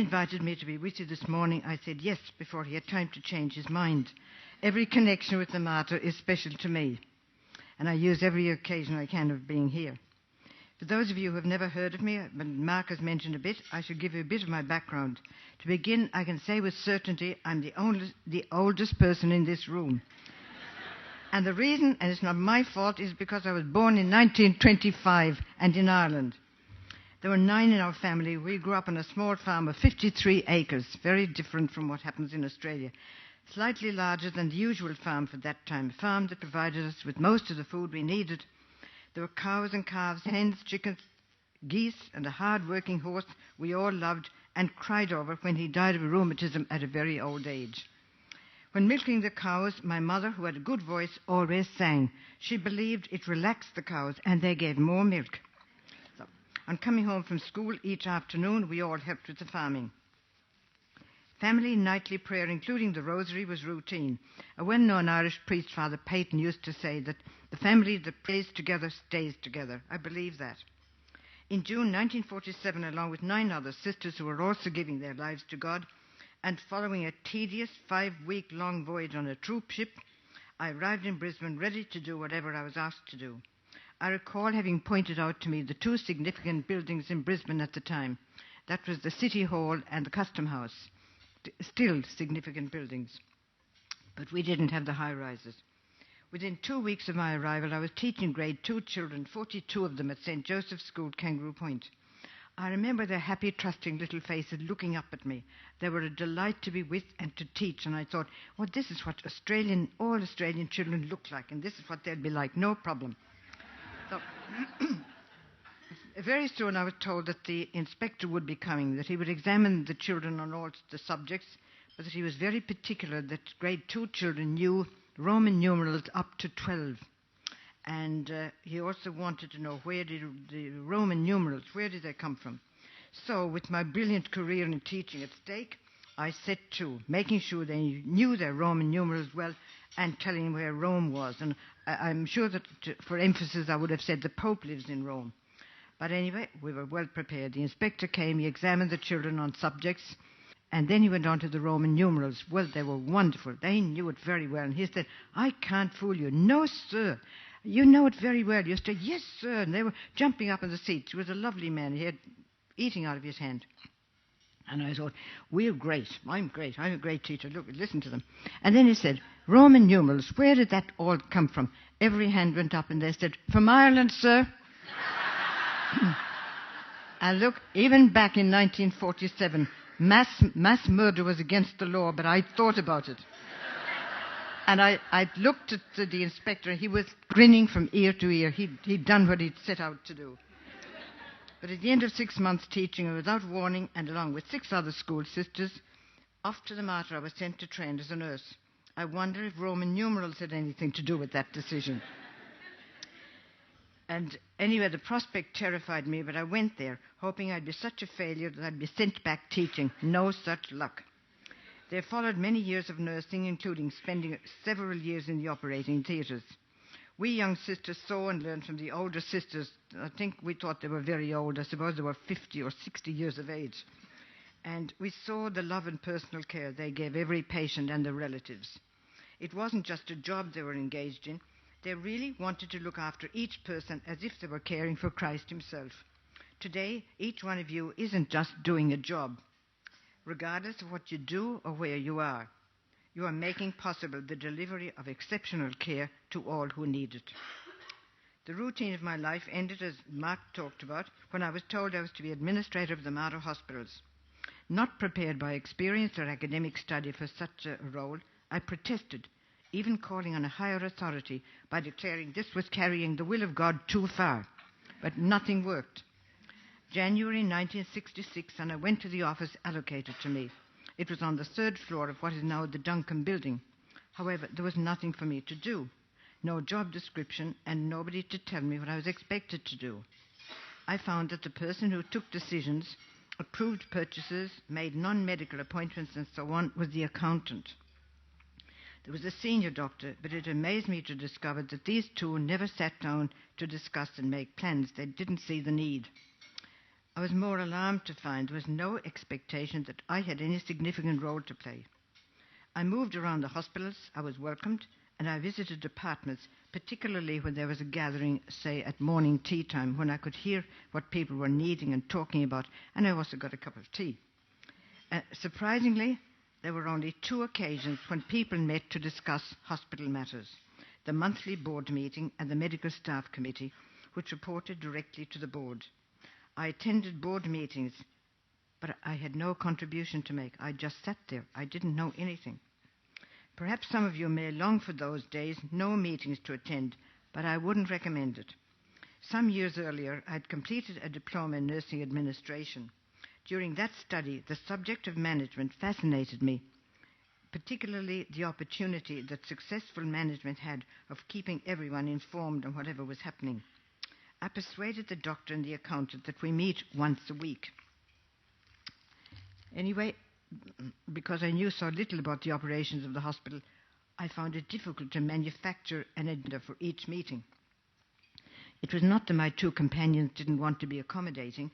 invited me to be with you this morning, I said yes before he had time to change his mind. Every connection with the mater is special to me, and I use every occasion I can of being here. For those of you who have never heard of me, but Mark has mentioned a bit, I should give you a bit of my background. To begin, I can say with certainty I'm the oldest person in this room. And the reason, and it's not my fault, is because I was born in 1925 and in Ireland. There were 9 in our family. We grew up on a small farm of 53 acres, very different from what happens in Australia. Slightly larger than the usual farm for that time, a farm that provided us with most of the food we needed. There were cows and calves, hens, chickens, geese, and a hard-working horse we all loved and cried over when he died of rheumatism at a very old age. When milking the cows, my mother, who had a good voice, always sang. She believed it relaxed the cows and they gave more milk. So, on coming home from school each afternoon, we all helped with the farming. Family nightly prayer, including the rosary, was routine. A well-known Irish priest, Father Peyton, used to say that the family that prays together stays together. I believe that. In June 1947, along with 9 other sisters who were also giving their lives to God, and following a tedious 5-week-long voyage on a troop ship, I arrived in Brisbane ready to do whatever I was asked to do. I recall having pointed out to me the 2 significant buildings in Brisbane at the time. That was the City Hall and the Custom House. Still significant buildings, but we didn't have the high-rises. Within 2 weeks of my arrival, I was teaching grade 2 children, 42 of them at St. Joseph's School, Kangaroo Point. I remember their happy, trusting little faces looking up at me. They were a delight to be with and to teach, and I thought, well, this is what all Australian children look like, and this is what they'll be like, no problem. So, very soon I was told that the inspector would be coming, that he would examine the children on all the subjects, but that he was very particular that grade 2 children knew Roman numerals up to 12. And he also wanted to know where did the Roman numerals, where did they come from? So with my brilliant career in teaching at stake, I set to making sure they knew their Roman numerals well and telling them where Rome was. And I'm sure that for emphasis I would have said the Pope lives in Rome. But anyway, we were well prepared. The inspector came, he examined the children on subjects, and then he went on to the Roman numerals. Well, they were wonderful. They knew it very well. And he said, I can't fool you. No, sir. You know it very well. You said, yes, sir. And they were jumping up in the seats. He was a lovely man. He had eating out of his hand. And I thought, we're great. I'm great. I'm a great teacher. Look, listen to them. And then he said, Roman numerals, where did that all come from? Every hand went up and they said, from Ireland, sir. And look, even back in 1947, mass murder was against the law, but I thought about it. And I looked at the inspector, and he was grinning from ear to ear. He'd done what he'd set out to do. But at the end of 6 months teaching, and without warning, and along with 6 other school sisters, off to the Mater I was sent to train as a nurse. I wonder if Roman numerals had anything to do with that decision. And anyway, the prospect terrified me, but I went there, hoping I'd be such a failure that I'd be sent back teaching. No such luck. There followed many years of nursing, including spending several years in the operating theatres. We young sisters saw and learned from the older sisters. I think we thought they were very old. I suppose they were 50 or 60 years of age. And we saw the love and personal care they gave every patient and their relatives. It wasn't just a job they were engaged in. They really wanted to look after each person as if they were caring for Christ himself. Today, each one of you isn't just doing a job. Regardless of what you do or where you are making possible the delivery of exceptional care to all who need it. The routine of my life ended, as Mark talked about, when I was told I was to be administrator of the Mater hospitals. Not prepared by experience or academic study for such a role, I protested, even calling on a higher authority by declaring this was carrying the will of God too far. But nothing worked. January 1966, and I went to the office allocated to me. It was on the 3rd floor of what is now the Duncan building. However, there was nothing for me to do. No job description and nobody to tell me what I was expected to do. I found that the person who took decisions, approved purchases, made non-medical appointments and so on was the accountant. There was a senior doctor, but it amazed me to discover that these two never sat down to discuss and make plans. They didn't see the need. I was more alarmed to find there was no expectation that I had any significant role to play. I moved around the hospitals, I was welcomed, and I visited departments, particularly when there was a gathering, say, at morning tea time, when I could hear what people were needing and talking about, and I also got a cup of tea. Surprisingly, there were only 2 occasions when people met to discuss hospital matters: the monthly board meeting and the medical staff committee, which reported directly to the board. I attended board meetings, but I had no contribution to make. I just sat there. I didn't know anything. Perhaps some of you may long for those days, no meetings to attend, but I wouldn't recommend it. Some years earlier, I had completed a diploma in nursing administration. During that study, the subject of management fascinated me, particularly the opportunity that successful management had of keeping everyone informed on whatever was happening. I persuaded the doctor and the accountant that we meet once a week. Anyway, because I knew so little about the operations of the hospital, I found it difficult to manufacture an agenda for each meeting. It was not that my 2 companions didn't want to be accommodating,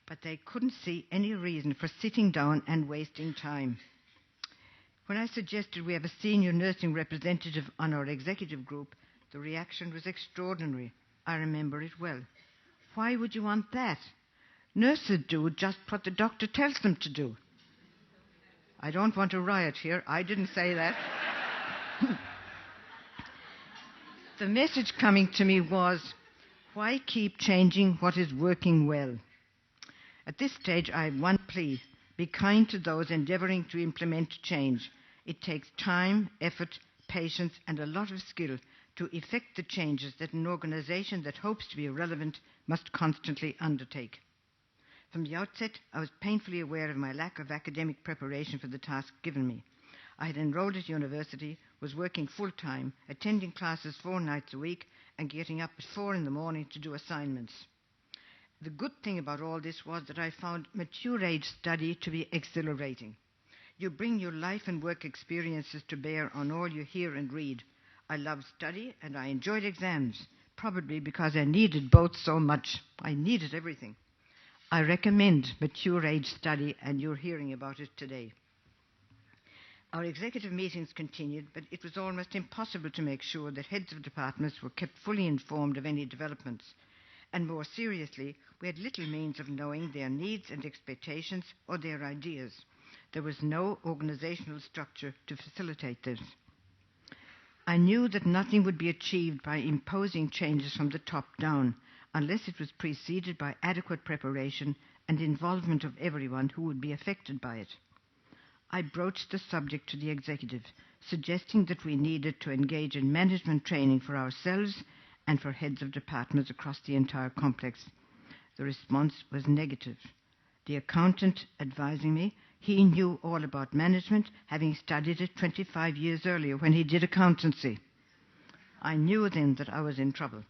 but they couldn't see any reason for sitting down and wasting time. When I suggested we have a senior nursing representative on our executive group, the reaction was extraordinary. I remember it well. Why would you want that? Nurses do just what the doctor tells them to do. I don't want to riot here. I didn't say that. The message coming to me was, why keep changing what is working well? At this stage, I have one plea: be kind to those endeavouring to implement change. It takes time, effort, patience, and a lot of skill to effect the changes that an organisation that hopes to be relevant must constantly undertake. From the outset, I was painfully aware of my lack of academic preparation for the task given me. I had enrolled at university, was working full-time, attending classes 4 nights a week, and getting up at 4 in the morning to do assignments. The good thing about all this was that I found mature age study to be exhilarating. You bring your life and work experiences to bear on all you hear and read. I loved study and I enjoyed exams, probably because I needed both so much. I needed everything. I recommend mature age study, and you're hearing about it today. Our executive meetings continued, but it was almost impossible to make sure that heads of departments were kept fully informed of any developments. And more seriously, we had little means of knowing their needs and expectations or their ideas. There was no organizational structure to facilitate this. I knew that nothing would be achieved by imposing changes from the top down, unless it was preceded by adequate preparation and involvement of everyone who would be affected by it. I broached the subject to the executive, suggesting that we needed to engage in management training for ourselves and for heads of departments across the entire complex. The response was negative. The accountant advising me, he knew all about management, having studied it 25 years earlier when he did accountancy. I knew then that I was in trouble.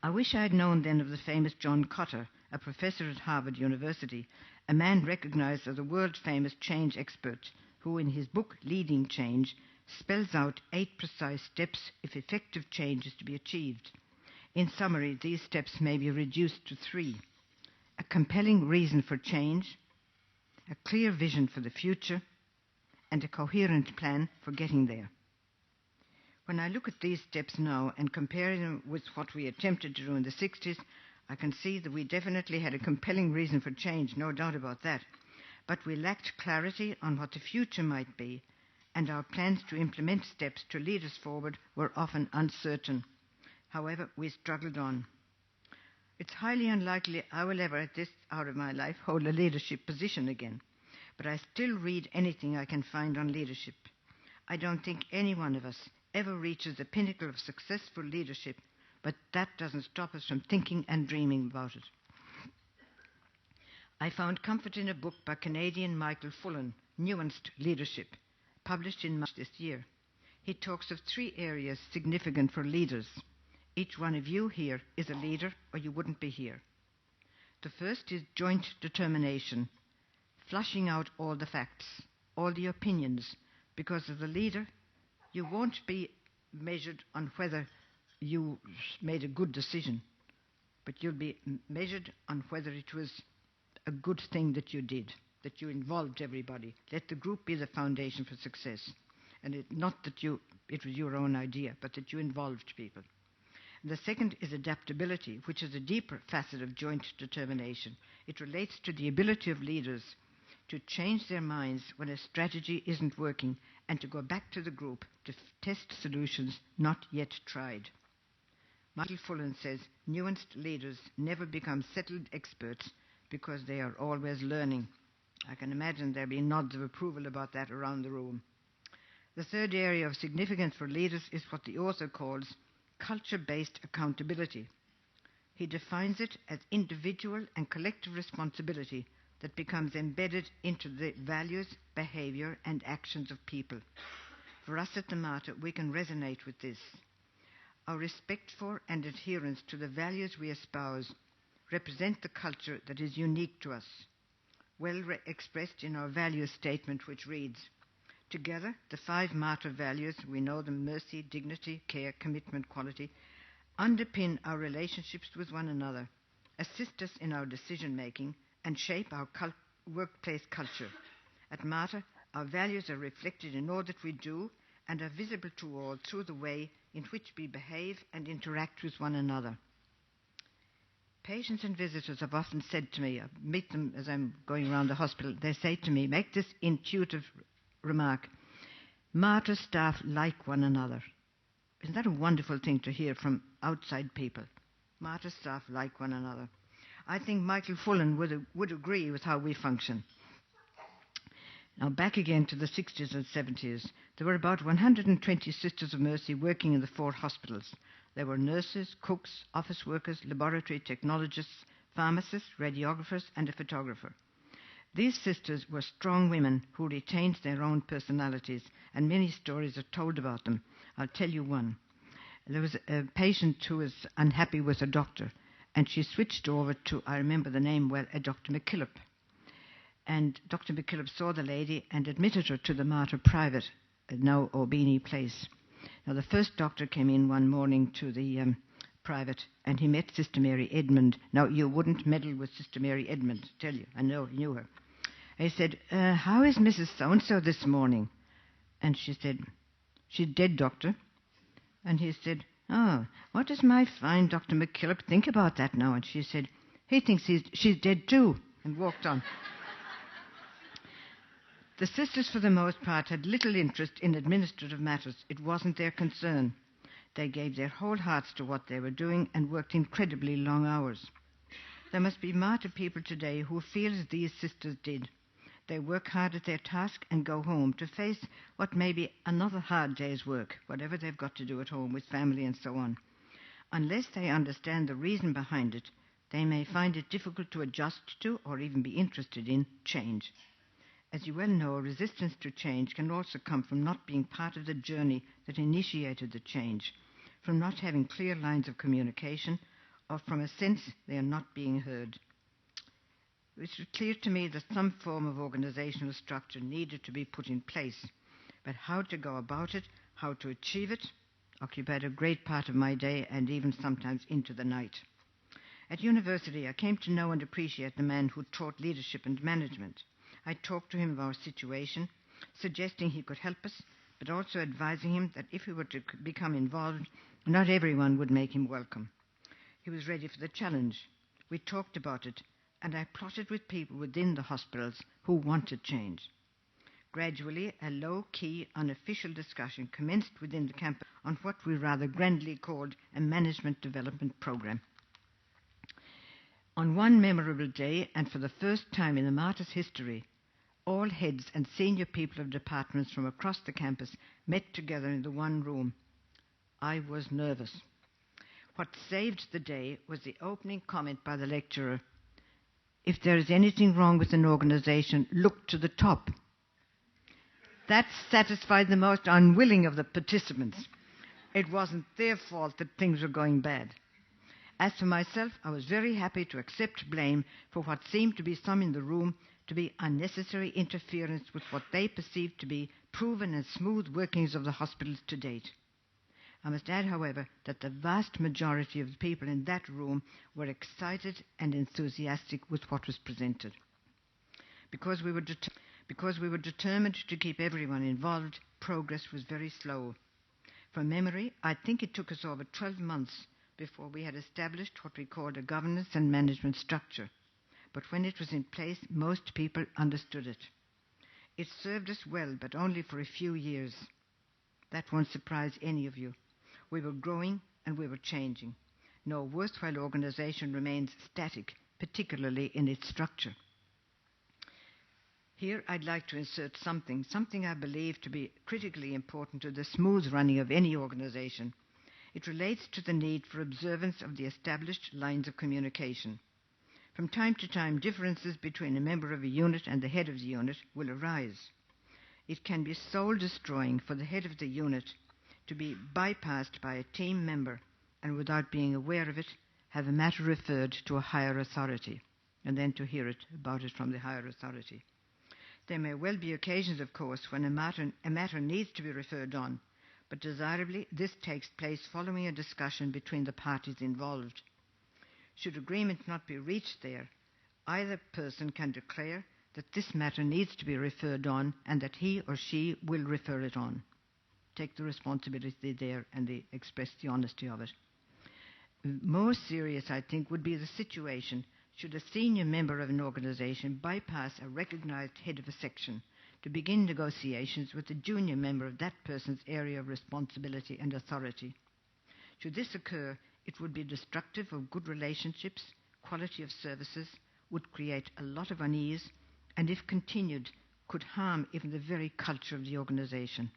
I wish I had known then of the famous John Cotter, a professor at Harvard University, a man recognized as a world-famous change expert, who in his book Leading Change spells out 8 precise steps if effective change is to be achieved. In summary, these steps may be reduced to 3: a compelling reason for change, a clear vision for the future, and a coherent plan for getting there. When I look at these steps now and compare them with what we attempted to do in the 60s, I can see that we definitely had a compelling reason for change, no doubt about that. But we lacked clarity on what the future might be, and our plans to implement steps to lead us forward were often uncertain. However, we struggled on. It's highly unlikely I will ever, at this hour of my life, hold a leadership position again. But I still read anything I can find on leadership. I don't think any one of us ever reaches the pinnacle of successful leadership, but that doesn't stop us from thinking and dreaming about it. I found comfort in a book by Canadian Michael Fullan, Nuanced Leadership, published in March this year. He talks of 3 areas significant for leaders. Each one of you here is a leader, or you wouldn't be here. The first is joint determination, flushing out all the facts, all the opinions, because as a leader, you won't be measured on whether you made a good decision. but you'll be measured on whether it was a good thing that you did, that you involved everybody. Let the group be the foundation for success. And not that it was your own idea, but that you involved people. And the second is adaptability, which is a deeper facet of joint determination. It relates to the ability of leaders to change their minds when a strategy isn't working and to go back to the group to test solutions not yet tried. Michael Fullan says, nuanced leaders never become settled experts because they are always learning. I can imagine there'll be nods of approval about that around the room. The third area of significance for leaders is what the author calls culture-based accountability. He defines it as individual and collective responsibility that becomes embedded into the values, behavior, and actions of people. For us at the Mater, we can resonate with this. Our respect for and adherence to the values we espouse represent the culture that is unique to us, well expressed in our values statement, which reads, together, the 5 Mater values, we know them: mercy, dignity, care, commitment, quality, underpin our relationships with one another, assist us in our decision-making, and shape our workplace culture. At Mater, our values are reflected in all that we do and are visible to all through the way in which we behave and interact with one another. Patients and visitors have often said to me, I meet them as I'm going around the hospital, they say to me, make this intuitive remark, Mater staff like one another. Isn't that a wonderful thing to hear from outside people? Mater staff like one another. I think Michael Fullan would agree with how we function. Now back again to the 60s and 70s. There were about 120 Sisters of Mercy working in the 4 hospitals. There were nurses, cooks, office workers, laboratory technologists, pharmacists, radiographers, and a photographer. These sisters were strong women who retained their own personalities, and many stories are told about them. I'll tell you one. There was a patient who was unhappy with a doctor, and she switched over to, I remember the name well, a Dr. McKillop. And Dr. McKillop saw the lady and admitted her to the Mater Private, now Albany Place. Now, the first doctor came in one morning to the private, and he met Sister Mary Edmund. Now, you wouldn't meddle with Sister Mary Edmund, tell you. I know, he knew her. And he said, how is Mrs. So-and-so this morning? And she said, she's dead, doctor. And he said, oh, what does my fine Dr. McKillop think about that now? And she said, he thinks she's dead too, and walked on. The sisters, for the most part, had little interest in administrative matters. It wasn't their concern. They gave their whole hearts to what they were doing and worked incredibly long hours. There must be Mater people today who feel as these sisters did. They work hard at their task and go home to face what may be another hard day's work, whatever they've got to do at home with family and so on. Unless they understand the reason behind it, they may find it difficult to adjust to or even be interested in change. As you well know, resistance to change can also come from not being part of the journey that initiated the change, from not having clear lines of communication, or from a sense they are not being heard. It was clear to me that some form of organizational structure needed to be put in place, but how to go about it, how to achieve it, occupied a great part of my day and even sometimes into the night. At university, I came to know and appreciate the man who taught leadership and management. I talked to him of our situation, suggesting he could help us, but also advising him that if he were to become involved, not everyone would make him welcome. He was ready for the challenge. We talked about it, and I plotted with people within the hospitals who wanted change. Gradually, a low-key, unofficial discussion commenced within the campus on what we rather grandly called a management development program. On one memorable day, and for the first time in the Mater's history, all heads and senior people of departments from across the campus met together in the one room. I was nervous. What saved the day was the opening comment by the lecturer. If there is anything wrong with an organization, look to the top. That satisfied the most unwilling of the participants. It wasn't their fault that things were going bad. As for myself, I was very happy to accept blame for what seemed to be some in the room to be unnecessary interference with what they perceived to be proven and smooth workings of the hospitals to date. I must add, however, that the vast majority of the people in that room were excited and enthusiastic with what was presented. Because we were determined to keep everyone involved, progress was very slow. From memory, I think it took us over 12 months before we had established what we called a governance and management structure. But when it was in place, most people understood it. It served us well, but only for a few years. That won't surprise any of you. We were growing and we were changing. No worthwhile organization remains static, particularly in its structure. Here I'd like to insert something I believe to be critically important to the smooth running of any organization. It relates to the need for observance of the established lines of communication. From time to time, differences between a member of a unit and the head of the unit will arise. It can be soul-destroying for the head of the unit to be bypassed by a team member and, without being aware of it, have a matter referred to a higher authority, and then to hear about it from the higher authority. There may well be occasions, of course, when a matter needs to be referred on, but desirably this takes place following a discussion between the parties involved. Should agreement not be reached there, either person can declare that this matter needs to be referred on and that he or she will refer it on. Take the responsibility there and express the honesty of it. More serious, I think, would be the situation should a senior member of an organization bypass a recognized head of a section to begin negotiations with a junior member of that person's area of responsibility and authority. Should this occur, it would be destructive of good relationships, quality of services, would create a lot of unease, and if continued, could harm even the very culture of the organization.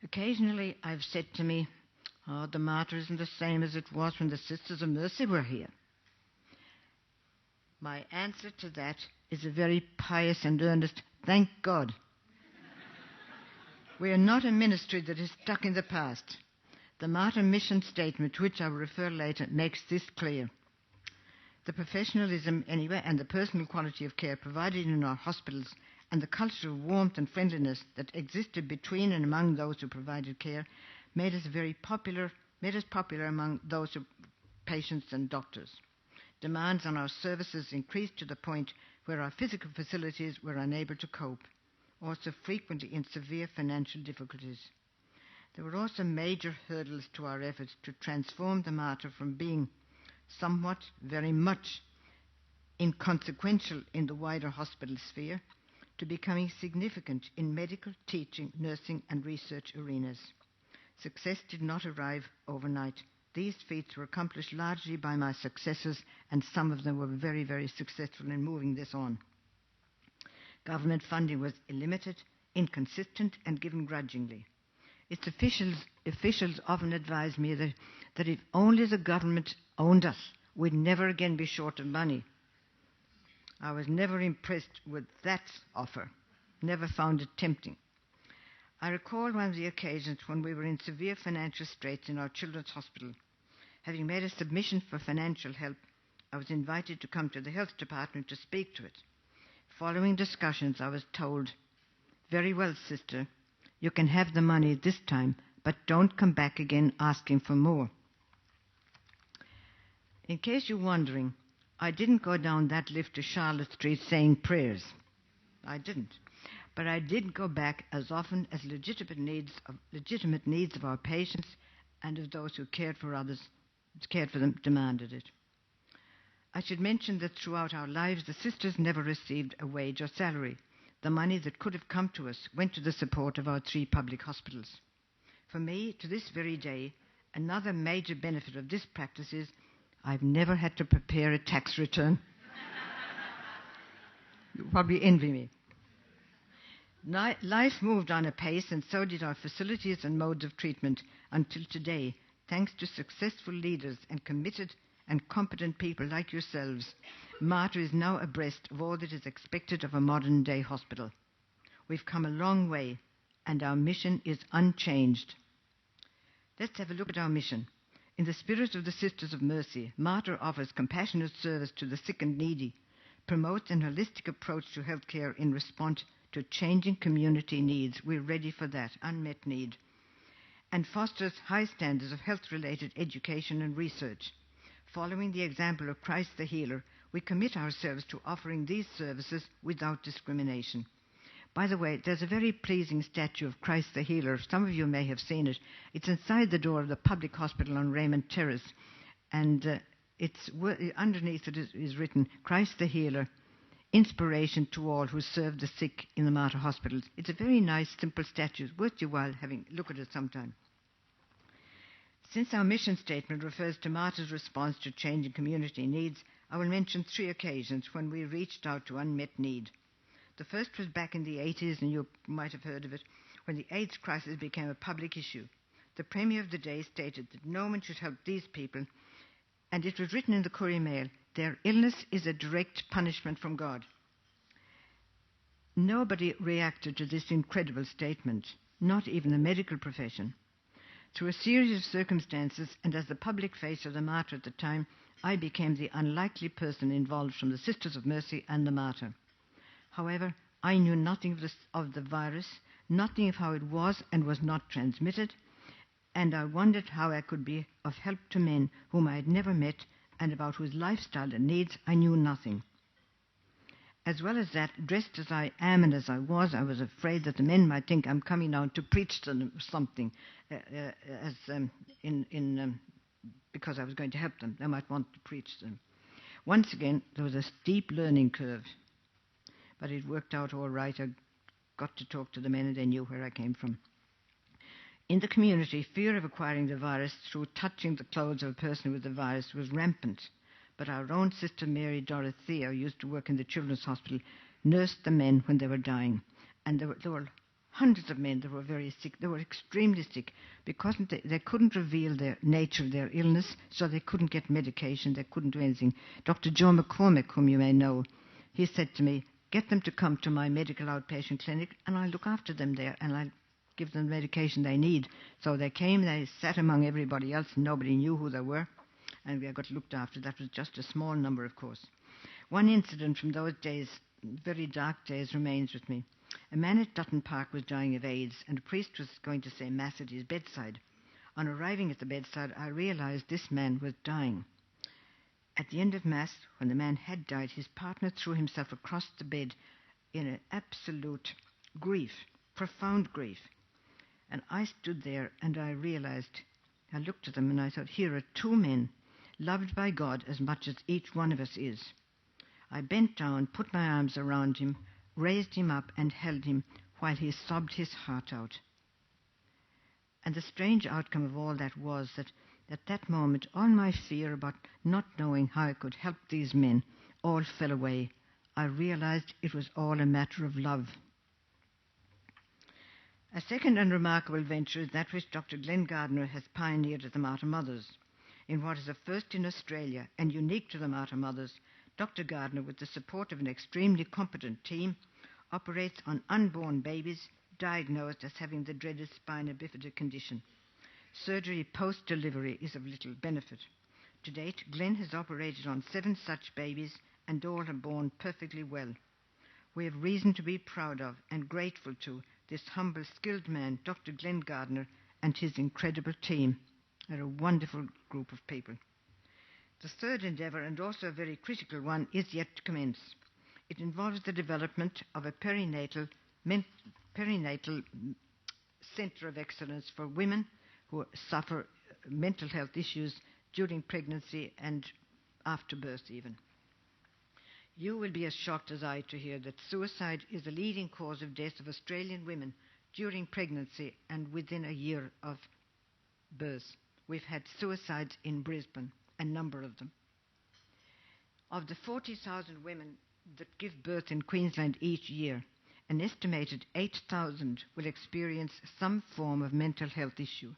Occasionally I've said to me, the matter isn't the same as it was when the Sisters of Mercy were here. My answer to that is a very pious and earnest, thank God. We are not a ministry that is stuck in the past. The Martyr mission statement, to which I will refer later, makes this clear. The professionalism, anyway, and the personal quality of care provided in our hospitals and the culture of warmth and friendliness that existed between and among those who provided care made us popular among those patients and doctors. Demands on our services increased to the point where our physical facilities were unable to cope, also frequently in severe financial difficulties. There were also major hurdles to our efforts to transform the Mater from being somewhat, very much, inconsequential in the wider hospital sphere to becoming significant in medical, teaching, nursing and research arenas. Success did not arrive overnight. These feats were accomplished largely by my successors, and some of them were very, very successful in moving this on. Government funding was limited, inconsistent, and given grudgingly. Its officials often advised me that if only the government owned us, we'd never again be short of money. I was never impressed with that offer, never found it tempting. I recall one of the occasions when we were in severe financial straits in our children's hospital. Having made a submission for financial help, I was invited to come to the health department to speak to it. Following discussions, I was told, "Very well, sister, you can have the money this time, but don't come back again asking for more." In case you're wondering, I didn't go down that lift to Charlotte Street saying prayers. I didn't. But I did go back as often as legitimate needs of our patients and of those who cared for them demanded it. I should mention that throughout our lives, the sisters never received a wage or salary. The money that could have come to us went to the support of our 3 public hospitals. For me, to this very day, another major benefit of this practice is I've never had to prepare a tax return. You probably envy me. Life moved on apace, and so did our facilities and modes of treatment until today, thanks to successful leaders and committed and competent people like yourselves. Mater is now abreast of all that is expected of a modern-day hospital. We've come a long way, and our mission is unchanged. Let's have a look at our mission. In the spirit of the Sisters of Mercy, Mater offers compassionate service to the sick and needy, promotes an holistic approach to healthcare in response to changing community needs. We're ready for that, unmet need. and fosters high standards of health-related education and research. Following the example of Christ the Healer, we commit ourselves to offering these services without discrimination. By the way, there's a very pleasing statue of Christ the Healer. Some of you may have seen it. It's inside the door of the public hospital on Raymond Terrace, and underneath it is written, Christ the Healer, inspiration to all who serve the sick in the martyr hospitals. It's a very nice, simple statue. It's worth your while having a look at it sometime. Since our mission statement refers to martyrs' response to changing community needs, I will mention 3 occasions when we reached out to unmet need. The first was back in the 80s, and you might have heard of it, when the AIDS crisis became a public issue. The Premier of the day stated that no one should help these people, and it was written in the Courier Mail, their illness is a direct punishment from God. Nobody reacted to this incredible statement, not even the medical profession. Through a series of circumstances, and as the public face of the martyr at the time, I became the unlikely person involved from the Sisters of Mercy and the martyr. However, I knew nothing of the virus, nothing of how it was and was not transmitted, and I wondered how I could be of help to men whom I had never met and about whose lifestyle and needs I knew nothing. As well as that, dressed as I am and as I was afraid that the men might think I'm coming down to preach to them something, because I was going to help them. They might want to preach to them. Once again, there was a steep learning curve, but it worked out all right. I got to talk to the men and they knew where I came from. In the community, fear of acquiring the virus through touching the clothes of a person with the virus was rampant. But our own Sister Mary Dorothea, who used to work in the Children's Hospital, nursed the men when they were dying. And there were hundreds of men that were very sick. They were extremely sick because they couldn't reveal the nature of their illness, so they couldn't get medication. They couldn't do anything. Dr. Joe McCormick, whom you may know, he said to me, get them to come to my medical outpatient clinic and I'll look after them there and I'll give them the medication they need. So they came, they sat among everybody else, nobody knew who they were, and we got looked after. That was just a small number, of course. One incident from those days, very dark days, remains with me. A man at Dutton Park was dying of AIDS, and a priest was going to say Mass at his bedside. On arriving at the bedside, I realized this man was dying. At the end of Mass, when the man had died, his partner threw himself across the bed in an absolute grief, profound grief. And I stood there and I realized, I looked at them and I thought, here are 2 men loved by God as much as each one of us is. I bent down, put my arms around him, raised him up and held him while he sobbed his heart out. And the strange outcome of all that was that at that moment all my fear about not knowing how I could help these men all fell away. I realized it was all a matter of love. A second and remarkable venture is that which Dr. Glenn Gardner has pioneered at the Martyr Mothers. In what is a first in Australia and unique to the Martyr Mothers, Dr. Gardner, with the support of an extremely competent team, operates on unborn babies diagnosed as having the dreaded spina bifida condition. Surgery post-delivery is of little benefit. To date, Glenn has operated on 7 such babies and all have born perfectly well. We have reason to be proud of and grateful to this humble, skilled man, Dr. Glenn Gardner, and his incredible team. They're a wonderful group of people. The third endeavour, and also a very critical one, is yet to commence. It involves the development of a perinatal centre of excellence for women who suffer mental health issues during pregnancy and after birth even. You will be as shocked as I to hear that suicide is the leading cause of death of Australian women during pregnancy and within a year of birth. We've had suicides in Brisbane, a number of them. Of the 40,000 women that give birth in Queensland each year, an estimated 8,000 will experience some form of mental health issue.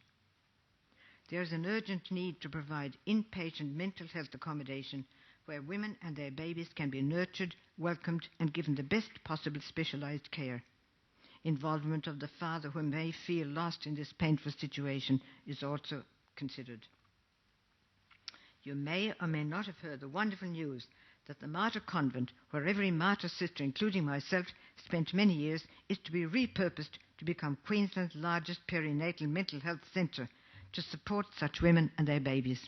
There is an urgent need to provide inpatient mental health accommodation where women and their babies can be nurtured, welcomed, and given the best possible specialized care. Involvement of the father who may feel lost in this painful situation is also considered. You may or may not have heard the wonderful news that the Martyr Convent, where every martyr sister, including myself, spent many years, is to be repurposed to become Queensland's largest perinatal mental health centre to support such women and their babies.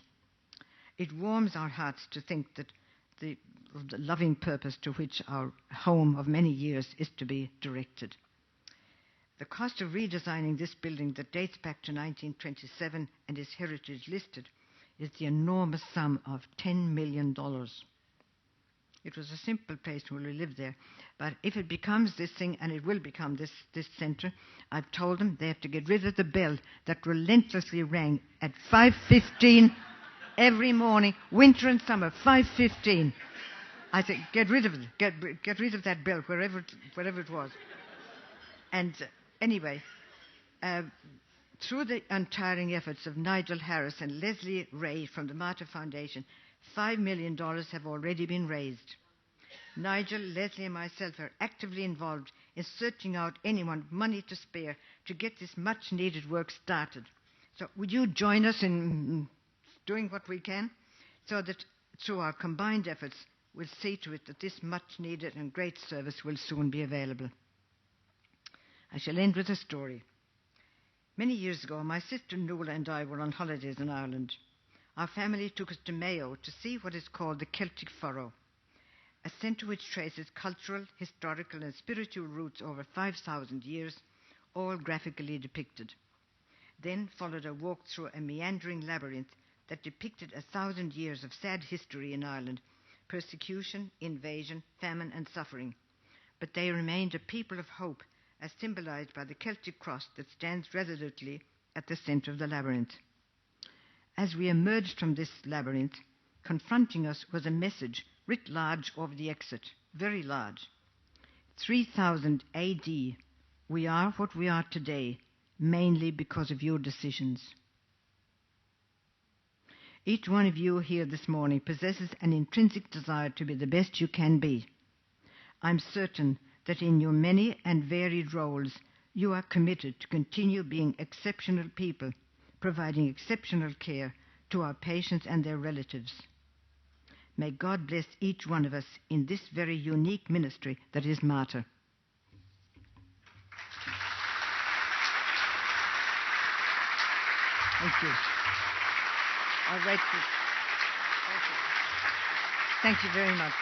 It warms our hearts to think that the loving purpose to which our home of many years is to be directed. The cost of redesigning this building that dates back to 1927 and is heritage listed is the enormous sum of $10 million. It was a simple place when we lived there. But if it becomes this thing, and it will become this centre, I've told them they have to get rid of the bell that relentlessly rang at 5:15 every morning, winter and summer, 5:15. I said, get rid of it. Get rid of that bell, wherever it was. And anyway, through the untiring efforts of Nigel Harris and Leslie Ray from the Martyr Foundation, $5 million have already been raised. Nigel, Leslie and myself are actively involved in searching out anyone with money to spare to get this much-needed work started. So would you join us in doing what we can so that through our combined efforts we'll see to it that this much-needed and great service will soon be available. I shall end with a story. Many years ago, my sister Nuala and I were on holidays in Ireland. Our family took us to Mayo to see what is called the Celtic Furrow, a centre which traces cultural, historical and spiritual roots over 5,000 years, all graphically depicted. Then followed a walk through a meandering labyrinth that depicted 1,000 years of sad history in Ireland, persecution, invasion, famine and suffering. But they remained a people of hope, as symbolised by the Celtic cross that stands resolutely at the centre of the labyrinth. As we emerged from this labyrinth, confronting us was a message writ large over the exit, very large. 3000 AD, we are what we are today, mainly because of your decisions. Each one of you here this morning possesses an intrinsic desire to be the best you can be. I'm certain that in your many and varied roles, you are committed to continue being exceptional people, providing exceptional care to our patients and their relatives. May God bless each one of us in this very unique ministry that is Martyr. Thank you. All right. Thank you very much.